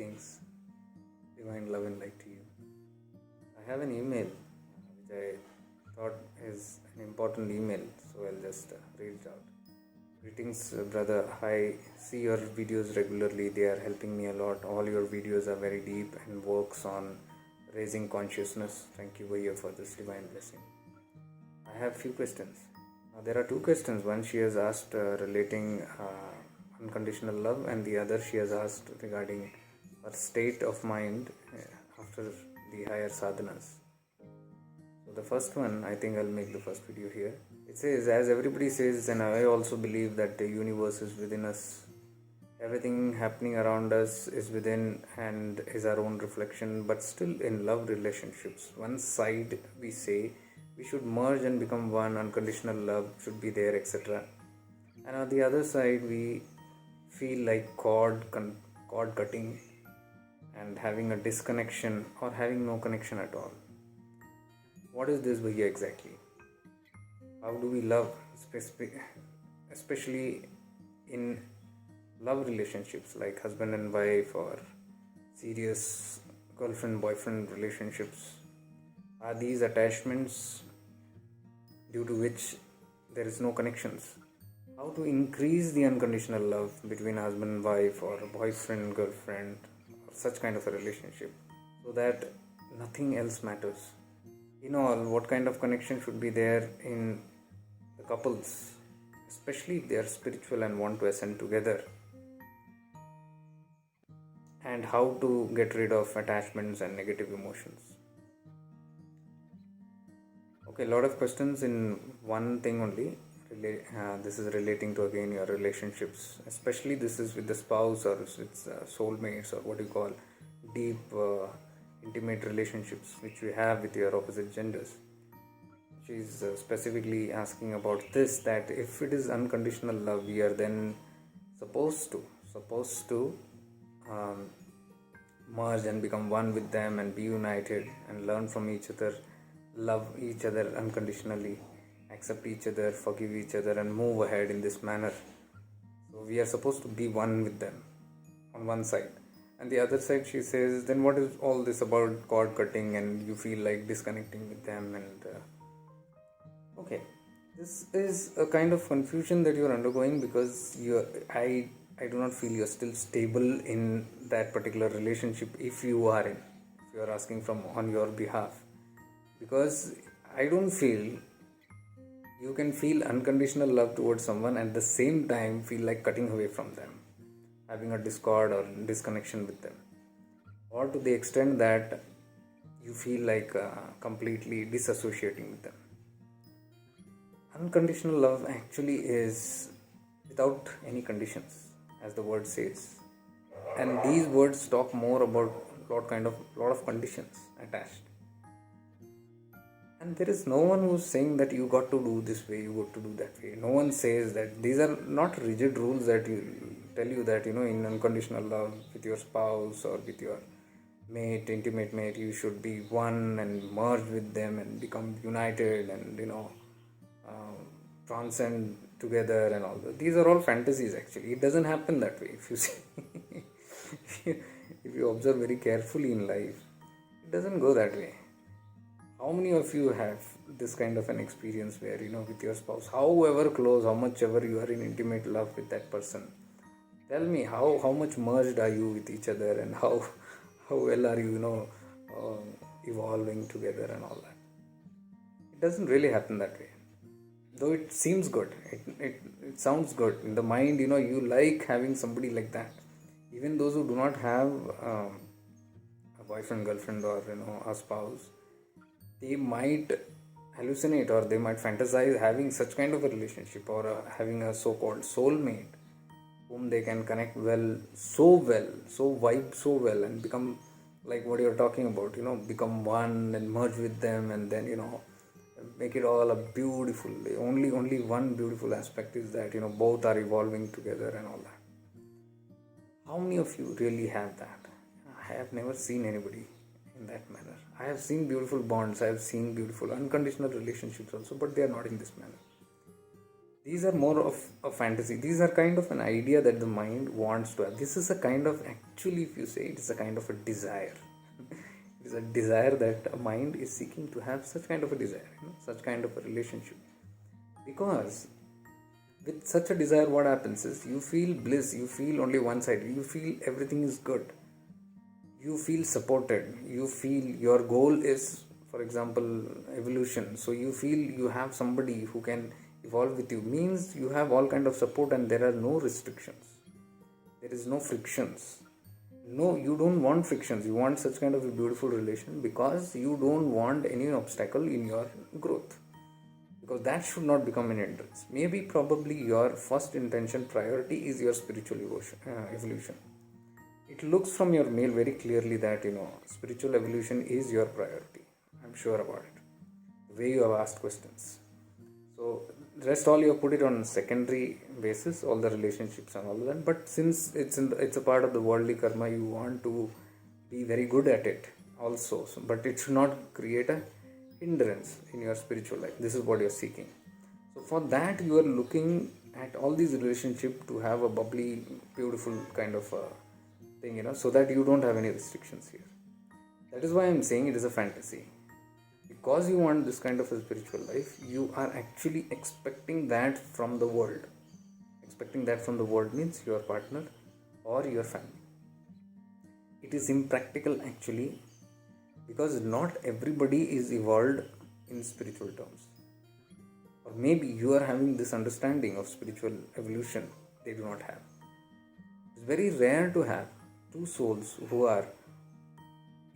Greetings, divine love and light to you. I have an email which I thought is an important email, so I'll just read it out. Greetings, brother. I see your videos regularly, they are helping me a lot. All your videos are very deep and works on raising consciousness. Thank you, Bhaiya, for this divine blessing. I have few questions. Now, there are two questions. One she has asked relating unconditional love, and the other she has asked regarding her state of mind after the higher sadhanas. So the first one, I think I'll make the first video here. It says, as everybody says, and I also believe that the universe is within us. Everything happening around us is within and is our own reflection, but still in love relationships. One side we say we should merge and become one, unconditional love should be there, etc. And on the other side, we feel like cord cutting and having a disconnection or having no connection at all. What is this Bhaiya exactly? How do we love, especially in love relationships like husband and wife or serious girlfriend-boyfriend relationships? Are these attachments due to which there is no connections? How to increase the unconditional love between husband and wife or boyfriend, girlfriend, or such kind of a relationship so that nothing else matters? In all, what kind of connection should be there in the couples, especially if they are spiritual and want to ascend together? And how to get rid of attachments and negative emotions? Okay, a lot of questions in one thing only. This is relating to again your relationships, especially this is with the spouse or with soulmates or what you call deep intimate relationships which you have with your opposite genders. She's specifically asking about this, that if it is unconditional love, we are then supposed to merge and become one with them and be united and learn from each other, love each other unconditionally, accept each other, forgive each other, and move ahead in this manner. So we are supposed to be one with them on one side. And the other side, she says, then what is all this about cord cutting and you feel like disconnecting with them? And okay, this is a kind of confusion that you're undergoing because I do not feel you're still stable in that particular relationship if you are in, if you are asking from on your behalf. Because I don't feel you can feel unconditional love towards someone and at the same time feel like cutting away from them, having a discord or disconnection with them, or to the extent that you feel like completely disassociating with them. Unconditional love actually is without any conditions, as the word says, and these words talk more about lot of conditions attached. And there is no one who's saying that you got to do this way, you got to do that way. No one says that. These are not rigid rules that you tell you that, in unconditional love with your spouse or with your mate, intimate mate, you should be one and merge with them and become united and, transcend together and all that. These are all fantasies actually. It doesn't happen that way. If you see, if you observe very carefully in life, it doesn't go that way. How many of you have this kind of an experience where, with your spouse, however close, how much ever you are in intimate love with that person? Tell me, how much merged are you with each other and how well are you, evolving together and all that? It doesn't really happen that way. Though it seems good, it sounds good. In the mind, you like having somebody like that. Even those who do not have a boyfriend, girlfriend or, a spouse, they might hallucinate or they might fantasize having such kind of a relationship or having a so-called soulmate whom they can connect so vibe so well and become like what you're talking about, become one and merge with them and then, make it all a beautiful. Only one beautiful aspect is that, both are evolving together and all that. How many of you really have that? I have never seen anybody in that manner. I have seen beautiful bonds, I have seen beautiful unconditional relationships also, but they are not in this manner. These are more of a fantasy. These are kind of an idea that the mind wants to have. This is a kind of, actually, if you say, it is a kind of a desire. It is a desire that a mind is seeking to have such kind of a desire, such kind of a relationship. Because with such a desire, what happens is you feel bliss, you feel only one side, you feel everything is good, you feel supported, you feel your goal is, for example, evolution. So you feel you have somebody who can evolve with you, means you have all kind of support and there are no restrictions, there is no frictions. No, you don't want frictions, you want such kind of a beautiful relation because you don't want any obstacle in your growth, because that should not become an hindrance. Maybe probably your first intention, priority is your spiritual evolution. It looks from your mail very clearly that spiritual evolution is your priority. I'm sure about it, the way you have asked questions. So rest all you have put it on secondary basis, all the relationships and all that. But since it's a part of the worldly karma, you want to be very good at it also. So, but it should not create a hindrance in your spiritual life. This is what you're seeking. So for that, you are looking at all these relationships to have a bubbly, beautiful kind of thing, so that you don't have any restrictions here. That is why I'm saying it is a fantasy. Because you want this kind of a spiritual life, you are actually expecting that from the world. Expecting that from the world means your partner or your family. It is impractical actually, because not everybody is evolved in spiritual terms. Or maybe you are having this understanding of spiritual evolution they do not have. It's very rare to have two souls who are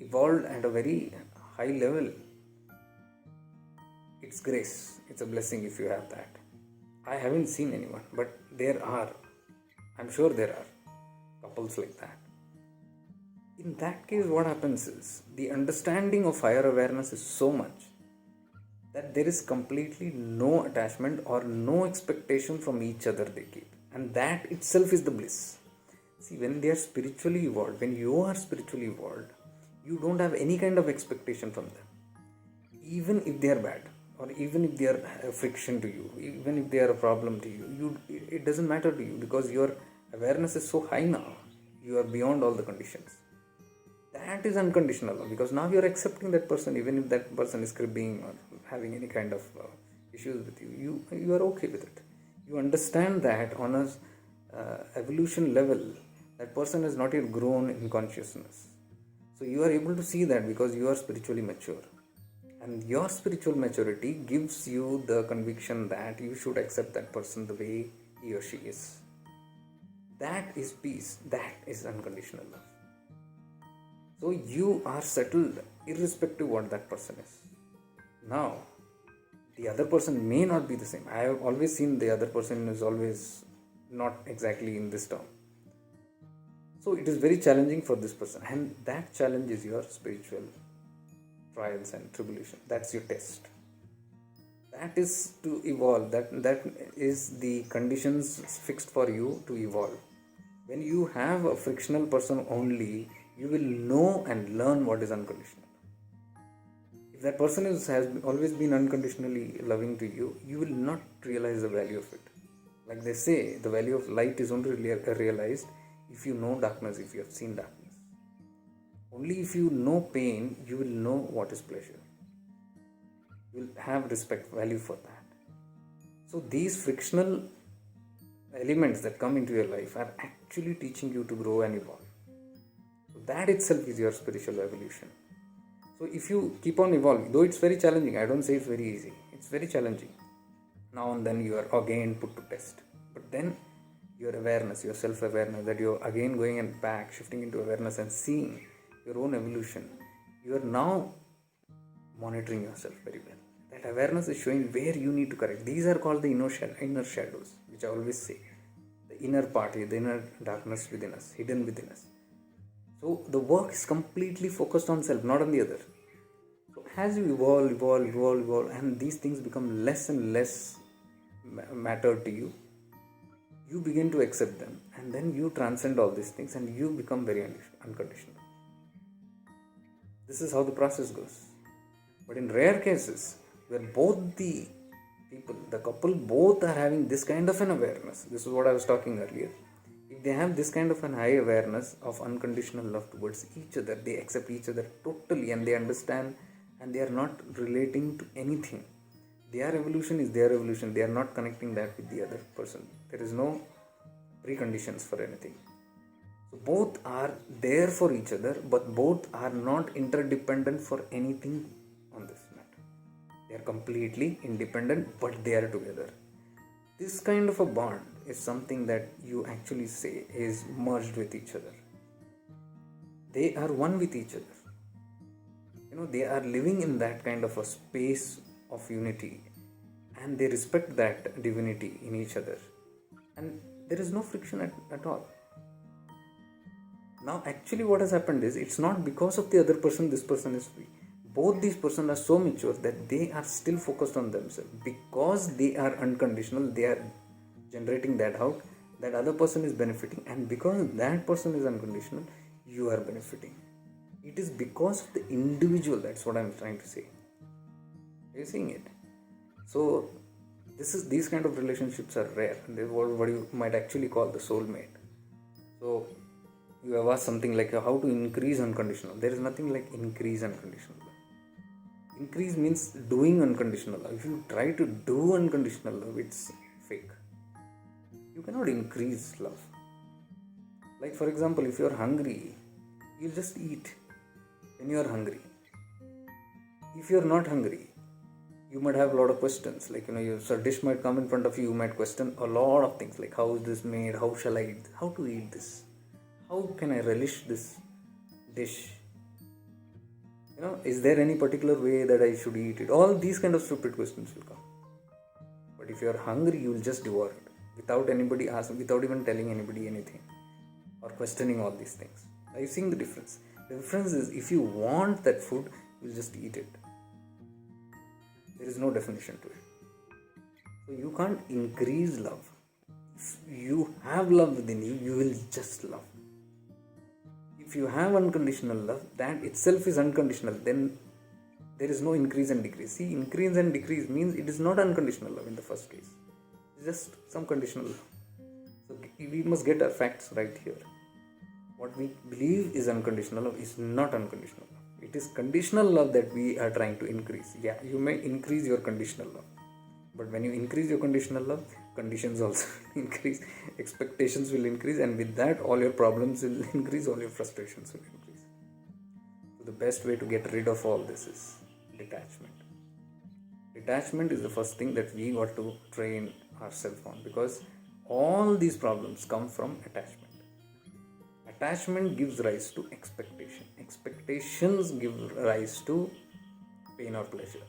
evolved at a very high level. It's grace, it's a blessing if you have that. I haven't seen anyone, but there are. I'm sure there are couples like that. In that case, what happens is the understanding of higher awareness is so much that there is completely no attachment or no expectation from each other they keep. And that itself is the bliss. See, when they are spiritually evolved, when you are spiritually evolved, you don't have any kind of expectation from them. Even if they are bad, or even if they are a friction to you, even if they are a problem to you, it doesn't matter to you, because your awareness is so high now. You are beyond all the conditions. That is unconditional love, because now you are accepting that person, even if that person is cribbing or having any kind of issues with you. You are okay with it. You understand that on a evolution level, that person has not yet grown in consciousness. So you are able to see that because you are spiritually mature. And your spiritual maturity gives you the conviction that you should accept that person the way he or she is. That is peace. That is unconditional love. So you are settled irrespective of what that person is. Now, the other person may not be the same. I have always seen the other person is always not exactly in this term. So it is very challenging for this person. And that challenge is your spiritual trials and tribulation. That's your test. That is to evolve. That is the conditions fixed for you to evolve. When you have a frictional person only, you will know and learn what is unconditional. If that person has always been unconditionally loving to you, you will not realize the value of it. Like they say, the value of light is only realized if you know darkness, if you have seen darkness. Only if you know pain, you will know what is pleasure. You will have respect, value for that. So these frictional elements that come into your life are actually teaching you to grow and evolve. So that itself is your spiritual evolution. So if you keep on evolving, though it's very challenging, I don't say it's very easy. It's very challenging. Now and then you are again put to test. But then your awareness, your self-awareness, that you're again going and back, shifting into awareness and seeing your own evolution, you are now monitoring yourself very well. That awareness is showing where you need to correct. These are called the inner shadows, which I always say. The inner part, the inner darkness within us, hidden within us. So the work is completely focused on self, not on the other. So as you evolve, and these things become less and less matter to you, you begin to accept them, and then you transcend all these things and you become very unconditional. This is how the process goes. But in rare cases, where both the people, the couple, both are having this kind of an awareness. This is what I was talking earlier. If they have this kind of an high awareness of unconditional love towards each other, they accept each other totally and they understand, and they are not relating to anything. Their evolution is their evolution. They are not connecting that with the other person. There is no preconditions for anything. So both are there for each other, but both are not interdependent for anything on this matter. They are completely independent, but they are together. This kind of a bond is something that you actually say is merged with each other. They are one with each other. They are living in that kind of a space of unity, and they respect that divinity in each other, and there is no friction at all. Now actually what has happened is, it's not because of the other person this person is free. Both these persons are so mature that they are still focused on themselves. Because they are unconditional, they are generating that out, that other person is benefiting, and because that person is unconditional, you are benefiting. It is because of the individual. That's what I'm trying to say. Are you seeing it? So these kind of relationships are rare. They're what you might actually call the soulmate. So you have asked something like how to increase unconditional. There is nothing like increase unconditional love. Increase means doing unconditional love. If you try to do unconditional love, it's fake. You cannot increase love. Like for example, if you are hungry, you just eat when you are hungry. If you are not hungry, you might have a lot of questions. Like, a dish might come in front of you, you might question a lot of things like how is this made, how shall I eat, how to eat this, how can I relish this dish, is there any particular way that I should eat it? All these kind of stupid questions will come. But if you are hungry, you will just devour it without anybody asking, without even telling anybody anything or questioning all these things. Are you seeing the difference? The difference is, if you want that food, you will just eat it. There is no definition to it. So you can't increase love. If you have love within you, you will just love. If you have unconditional love, that itself is unconditional, then there is no increase and decrease. See, increase and decrease means it is not unconditional love in the first case. It's just some conditional love. So we must get our facts right here. What we believe is unconditional love is not unconditional love. It is conditional love that we are trying to increase. Yeah, you may increase your conditional love. But when you increase your conditional love, conditions also increase, expectations will increase, and with that, all your problems will increase, all your frustrations will increase. So the best way to get rid of all this is detachment. Detachment is the first thing that we got to train ourselves on, because all these problems come from attachment. Attachment gives rise to expectation. Expectations give rise to pain or pleasure.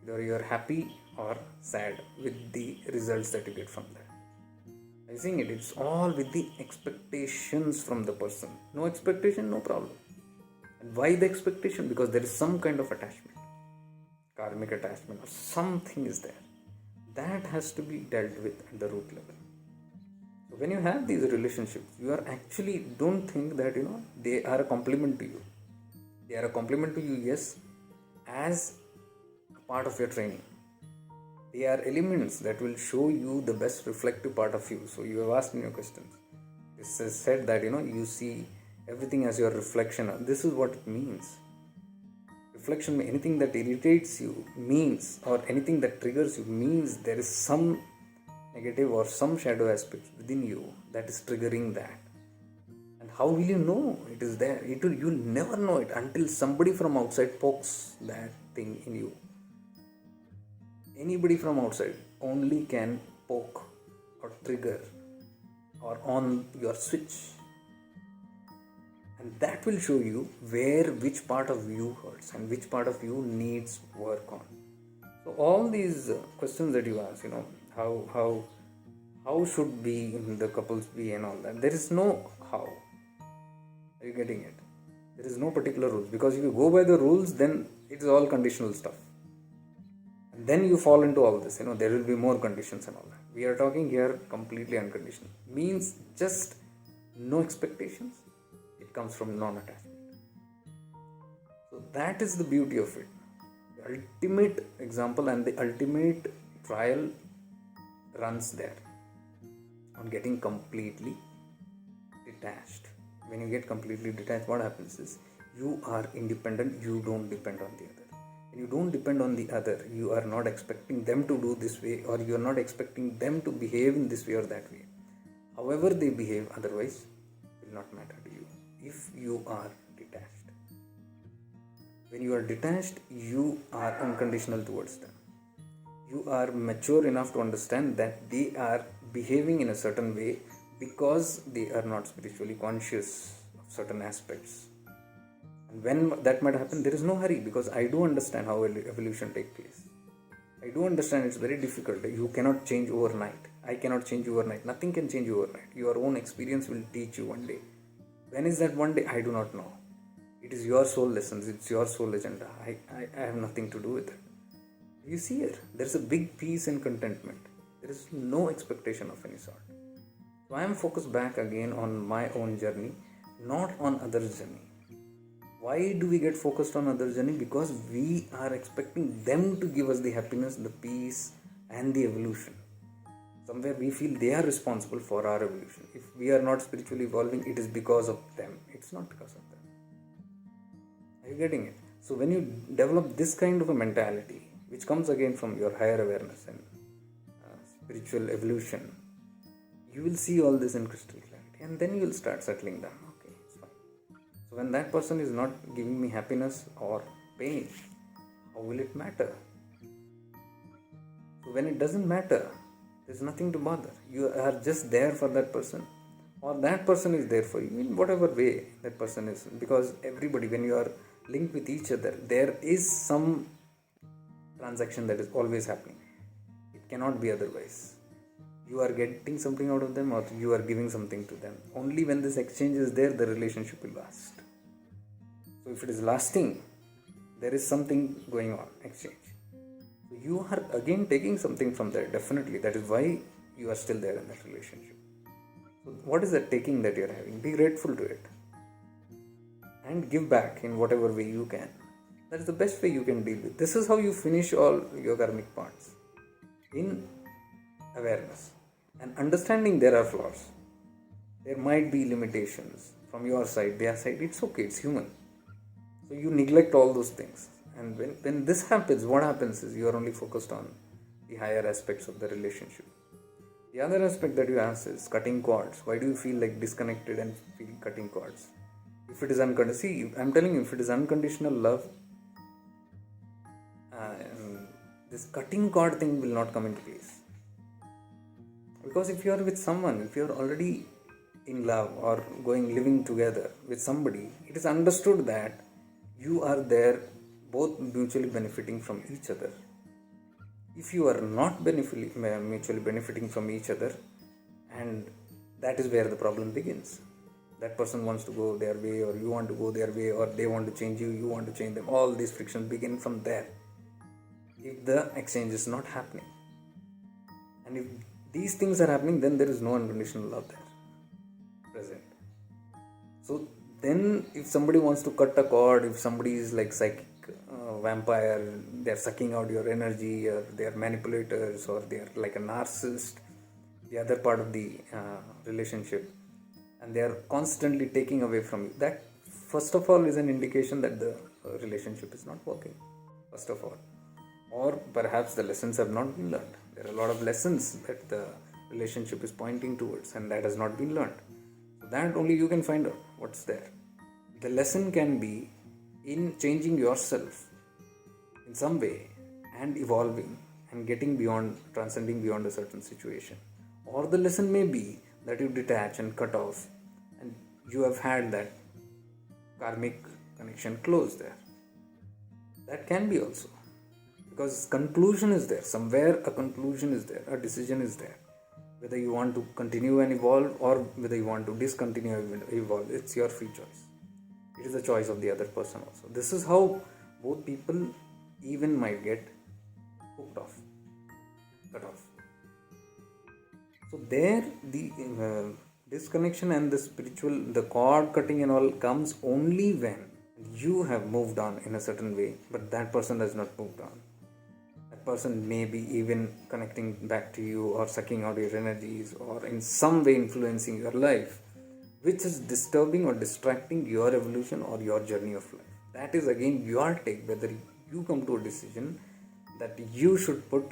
Either you are happy or sad with the results that you get from that. I think it's all with the expectations from the person. No expectation, no problem. And why the expectation? Because there is some kind of attachment, karmic attachment, or something is there. That has to be dealt with at the root level. So when you have these relationships, you are actually, don't think that they are a compliment to you. They are a compliment to you, yes, as a part of your training. They are elements that will show you the best reflective part of you. So you have asked me your questions. This is said that you see everything as your reflection. This is what it means. Reflection, anything that irritates you means, or anything that triggers you means, there is some negative or some shadow aspect within you that is triggering that. And how will you know it is there? You'll never know it until somebody from outside pokes that thing in you. Anybody from outside only can poke or trigger or on your switch, and that will show you which part of you hurts and which part of you needs work on. So all these questions that you ask, how should the couples be and all that, there is no how. Are you getting it? There is no particular rules, because if you go by the rules, then it is all conditional stuff. And then you fall into all this, there will be more conditions and all that. We are talking here completely unconditional. Means just no expectations. It comes from non-attachment. So that is the beauty of it. The ultimate example and the ultimate trial runs there on getting completely detached. When you get completely detached, what happens is you are independent, you don't depend on the other. When you don't depend on the other, you are not expecting them to do this way, or you are not expecting them to behave in this way or that way. However they behave otherwise will not matter to you if you are detached. When you are detached, you are unconditional towards them. You are mature enough to understand that they are behaving in a certain way because they are not spiritually conscious of certain aspects. And when that might happen, there is no hurry, because I do understand how evolution takes place. I do understand it's very difficult. You cannot change overnight. I cannot change overnight. Nothing can change overnight. Your own experience will teach you one day. When is that one day? I do not know. It is your soul lessons. It's your soul agenda. I have nothing to do with it. You see here, there is a big peace and contentment. There is no expectation of any sort. So I am focused back again on my own journey, not on others' journey. Why do we get focused on others' journey? Because we are expecting them to give us the happiness, the peace, and the evolution. Somewhere we feel they are responsible for our evolution. If we are not spiritually evolving, it is because of them. It's not because of them. Are you getting it? So when you develop this kind of a mentality, which comes again from your higher awareness and spiritual evolution, you will see all this in crystal clarity, and then you will start settling down. Okay, it's fine. So when that person is not giving me happiness or pain, how will it matter? So when it doesn't matter, there's nothing to bother. You are just there for that person, or that person is there for you in whatever way that person is. Because everybody, when you are linked with each other, there is some transaction that is always happening. It cannot be otherwise. You are getting something out of them, or you are giving something to them. Only when this exchange is there, the relationship will last. So if it is lasting, there is something going on, exchange. So you are again taking something from there, definitely. That is why you are still there in that relationship. So what is that taking that you are having? Be grateful to it, and give back in whatever way you can. That is the best way you can deal with. This is how you finish all your karmic parts. In awareness and understanding there are flaws. There might be limitations from your side, their side. It's okay, it's human. So you neglect all those things. And when this happens, what happens is you are only focused on the higher aspects of the relationship. The other aspect that you ask is cutting cords. Why do you feel like disconnected and feel cutting cords? If it is unconditional, see, I'm telling you, if it is unconditional love, this cutting cord thing will not come into place. Because if you are with someone, if you are already in love or living together with somebody, it is understood that you are there both mutually benefiting from each other. If you are not mutually benefiting from each other, and that is where the problem begins. That person wants to go their way, or you want to go their way, or they want to change you, you want to change them. All these frictions begin from there, if the exchange is not happening. And if these things are happening, then there is no unconditional love there present. So then if somebody wants to cut a cord, if somebody is like psychic vampire, they are sucking out your energy, or they are manipulators, or they are like a narcissist, the other part of the relationship, and they are constantly taking away from you, that first of all is an indication that the relationship is not working, first of all. Or perhaps the lessons have not been learned. There are a lot of lessons that the relationship is pointing towards, and that has not been learned. So that only you can find out what's there. The lesson can be in changing yourself in some way and evolving and getting beyond, transcending beyond a certain situation. Or the lesson may be that you detach and cut off, and you have had that karmic connection closed there. That can be also. Because conclusion is there. Somewhere a conclusion is there. A decision is there. Whether you want to continue and evolve, or whether you want to discontinue and evolve, it's your free choice. It is the choice of the other person also. This is how both people even might get hooked off, cut off. So there the disconnection and the spiritual, the cord cutting and all comes only when you have moved on in a certain way, but that person has not moved on. That that person may be even connecting back to you or sucking out your energies or in some way influencing your life, which is disturbing or distracting your evolution or your journey of life. That is again your take, whether you come to a decision that you should put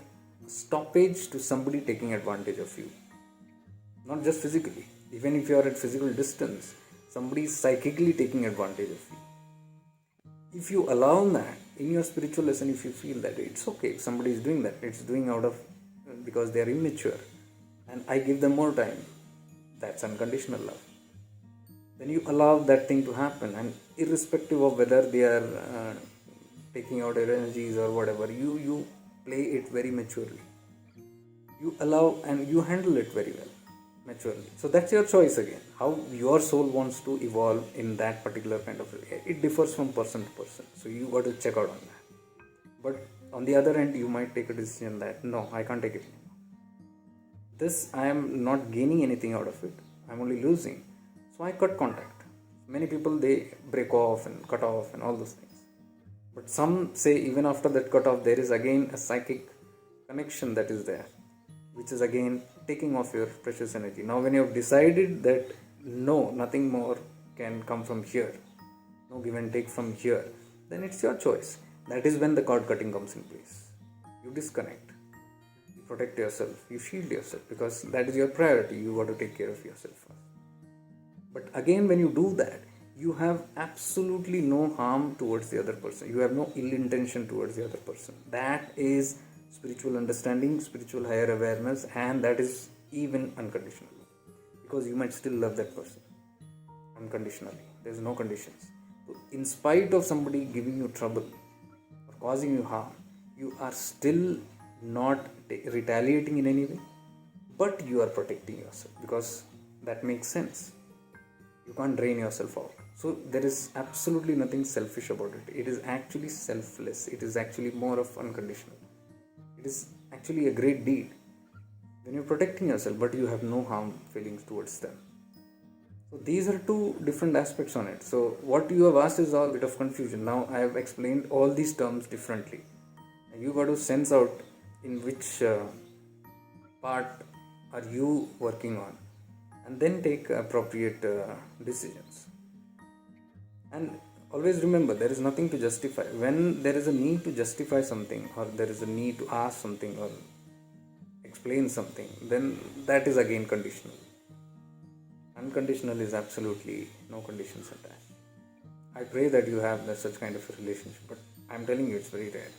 a stoppage to somebody taking advantage of you. Not just physically, even if you are at physical distance, somebody is psychically taking advantage of you. If you allow that in your spiritual lesson, if you feel that it's okay if somebody is doing that, it's doing out of because they are immature and I give them more time, that's unconditional love. Then you allow that thing to happen, and irrespective of whether they are taking out your energies or whatever, you play it very maturely. You allow and you handle it very well, maturely. So that's your choice again. How your soul wants to evolve in that particular kind of, it differs from person to person. So you got to check out on that. But on the other end, you might take a decision that no, I can't take it anymore. This I am not gaining anything out of it. I'm only losing. So I cut contact. Many people, they break off and cut off and all those things. But some say even after that cut off, there is again a psychic connection that is there, which is again taking off your precious energy. Now when you have decided that no, nothing more can come from here, no give and take from here, then it's your choice. That is when the cord cutting comes in place. You disconnect, you protect yourself, you shield yourself, because that is your priority. You got to take care of yourself first. But again, when you do that, you have absolutely no harm towards the other person. You have no ill intention towards the other person. That is spiritual understanding, spiritual higher awareness, and that is even unconditional. Because you might still love that person unconditionally. There's no conditions. So in spite of somebody giving you trouble or causing you harm, you are still not retaliating in any way, but you are protecting yourself, because that makes sense. You can't drain yourself out. So there is absolutely nothing selfish about it. It is actually selfless. It is actually more of unconditional. It is actually a great deed when you're protecting yourself, but you have no harm feelings towards them. So these are two different aspects on it. So what you have asked is all a bit of confusion. Now I have explained all these terms differently. You got to sense out in which part are you working on, and then take appropriate decisions. And always remember, there is nothing to justify. When there is a need to justify something, or there is a need to ask something or explain something, then that is again conditional. Unconditional is absolutely no conditions attached. I pray that you have such kind of a relationship, but I'm telling you, it's very rare.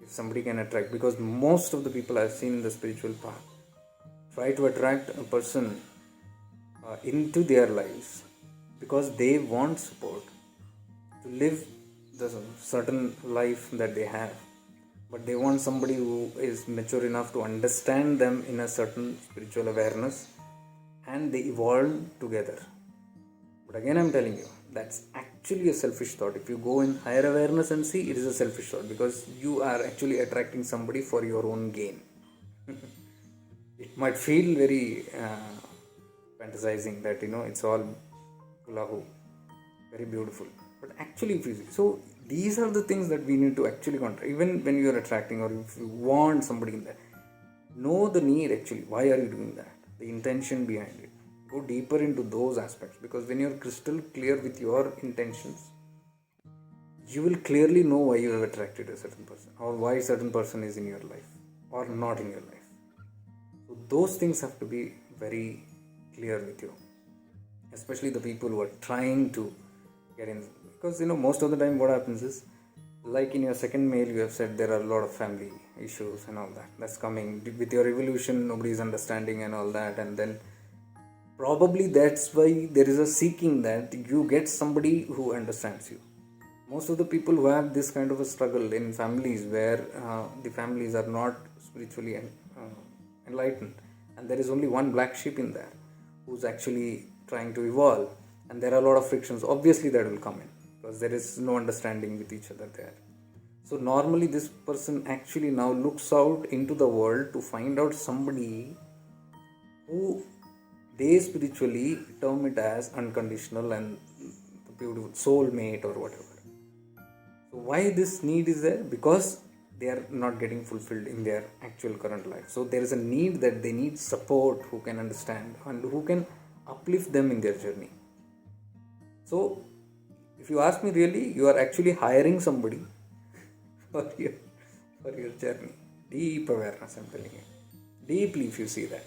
If somebody can attract, because most of the people I've seen in the spiritual path try to attract a person into their lives because they want support to live the certain life that they have, but they want somebody who is mature enough to understand them in a certain spiritual awareness, and they evolve together. But again, I'm telling you, that's actually a selfish thought. If you go in higher awareness and see, it is a selfish thought, because you are actually attracting somebody for your own gain. It might feel very fantasizing that it's all hulahu, very beautiful, but actually if you see, so these are the things that we need to actually control. Even when you are attracting, or if you want somebody in there, know the need actually. Why are you doing that? The intention behind it. Go deeper into those aspects, because when you're crystal clear with your intentions, you will clearly know why you have attracted a certain person, or why a certain person is in your life or not in your life. So those things have to be very clear with you, especially the people who are trying to get in, because most of the time what happens is, like in your second mail you have said there are a lot of family issues and all that. That's coming with your evolution. Nobody is understanding and all that, and then probably that's why there is a seeking that you get somebody who understands you. Most of the people who have this kind of a struggle in families where the families are not spiritually enlightened, and there is only one black sheep in there who's actually trying to evolve, and there are a lot of frictions, obviously that will come in, because there is no understanding with each other there. So normally this person actually now looks out into the world to find out somebody who they spiritually term it as unconditional and the beautiful soulmate or whatever. So why this need is there? Because they are not getting fulfilled in their actual current life. So there is a need that they need support who can understand and who can uplift them in their journey. So if you ask me, really, you are actually hiring somebody for your journey. Deep awareness, I'm telling you. Deeply, if you see that.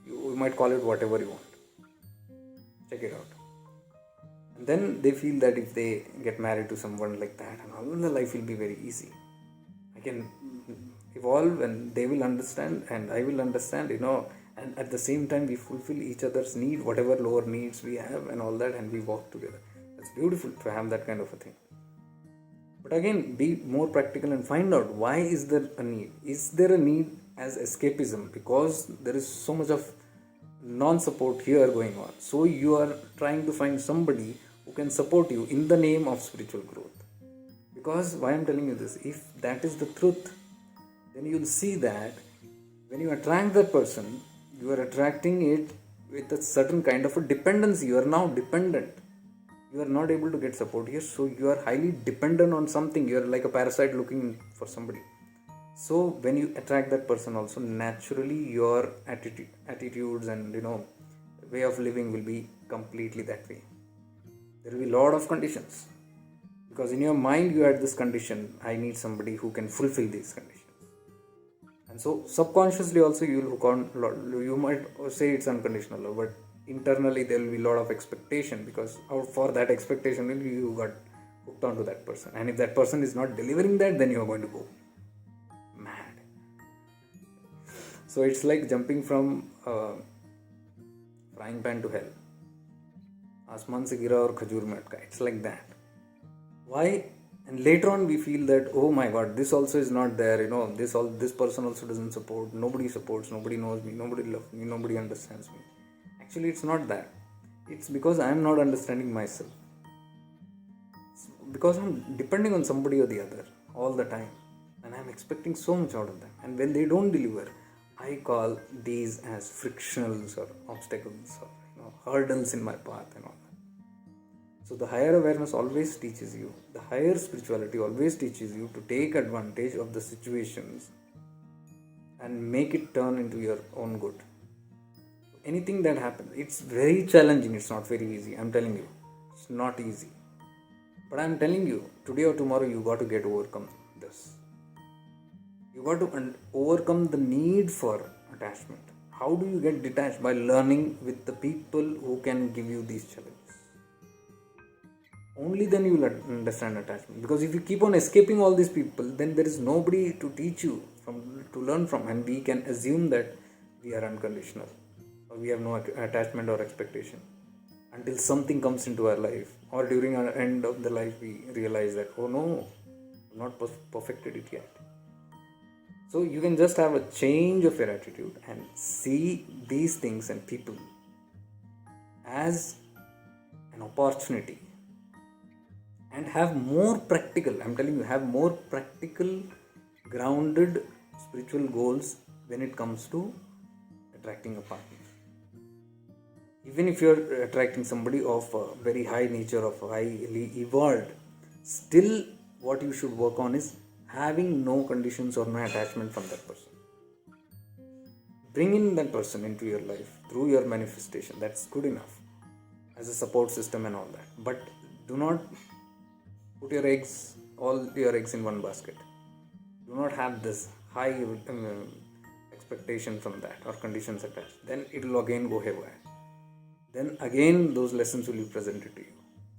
You might call it whatever you want. Check it out. And then they feel that if they get married to someone like that, and all, the life will be very easy. I can evolve and they will understand and I will understand, and at the same time we fulfill each other's need, whatever lower needs we have and all that, and we walk together. It's beautiful to have that kind of a thing. But again, be more practical and find out, why is there a need? Is there a need as escapism? Because there is so much of non-support here going on. So you are trying to find somebody who can support you in the name of spiritual growth. Because why I'm telling you this, if that is the truth, then you'll see that when you attract that person, you are attracting it with a certain kind of a dependency. You are now dependent. You are not able to get support here, so you are highly dependent on something. You are like a parasite looking for somebody. So when you attract that person also, naturally your attitudes and way of living will be completely that way. There will be a lot of conditions, because in your mind you had this condition, I need somebody who can fulfill these conditions. And so subconsciously also you might say it's unconditional love, but internally there will be a lot of expectation, because for that expectation you got hooked onto that person. And if that person is not delivering that, then you are going to go mad. So it's like jumping from frying pan to hell. Asman se gira aur khajur mein atka. It's like that. Why? And later on we feel that, oh my god, this also is not there, this person also doesn't support, nobody supports, nobody knows me, nobody loves me, nobody understands me. Actually, it's not that. It's because I am not understanding myself. Because I'm depending on somebody or the other all the time, and I'm expecting so much out of them. And when they don't deliver, I call these as frictionals or obstacles or hurdles in my path and all that. So the higher awareness always teaches you, the higher spirituality always teaches you to take advantage of the situations and make it turn into your own good. Anything that happens, it's very challenging, it's not very easy. I'm telling you, it's not easy. But I'm telling you, today or tomorrow you got to overcome this. You got to overcome the need for attachment. How do you get detached? By learning with the people who can give you these challenges. Only then you will understand attachment. Because if you keep on escaping all these people, then there is nobody to teach you to learn from, and we can assume that we are unconditional, or we have no attachment or expectation, until something comes into our life, or during our end of the life we realize that, oh no, I've not perfected it yet. So you can just have a change of your attitude and see these things and people as an opportunity, and have more practical, I'm telling you, have more practical, grounded spiritual goals when it comes to attracting a partner. Even if you're attracting somebody of a very high nature, of highly evolved, still what you should work on is having no conditions or no attachment from that person. Bring in that person into your life through your manifestation. That's good enough as a support system and all that. But do not put all your eggs in one basket. Do not have this high expectation from that or conditions attached. Then it will again go haywire. Then again those lessons will be presented to you.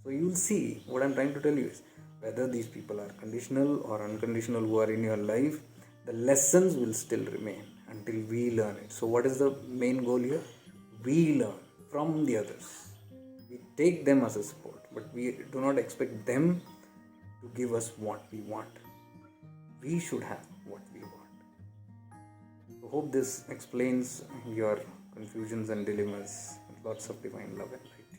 So you will see, what I'm trying to tell you is, whether these people are conditional or unconditional who are in your life, the lessons will still remain until we learn it. So what is the main goal here? We learn from the others. We take them as a support, but we do not expect them to give us what we want. We should have what we want. So hope this explains your confusions and dilemmas. Lots of divine love and light.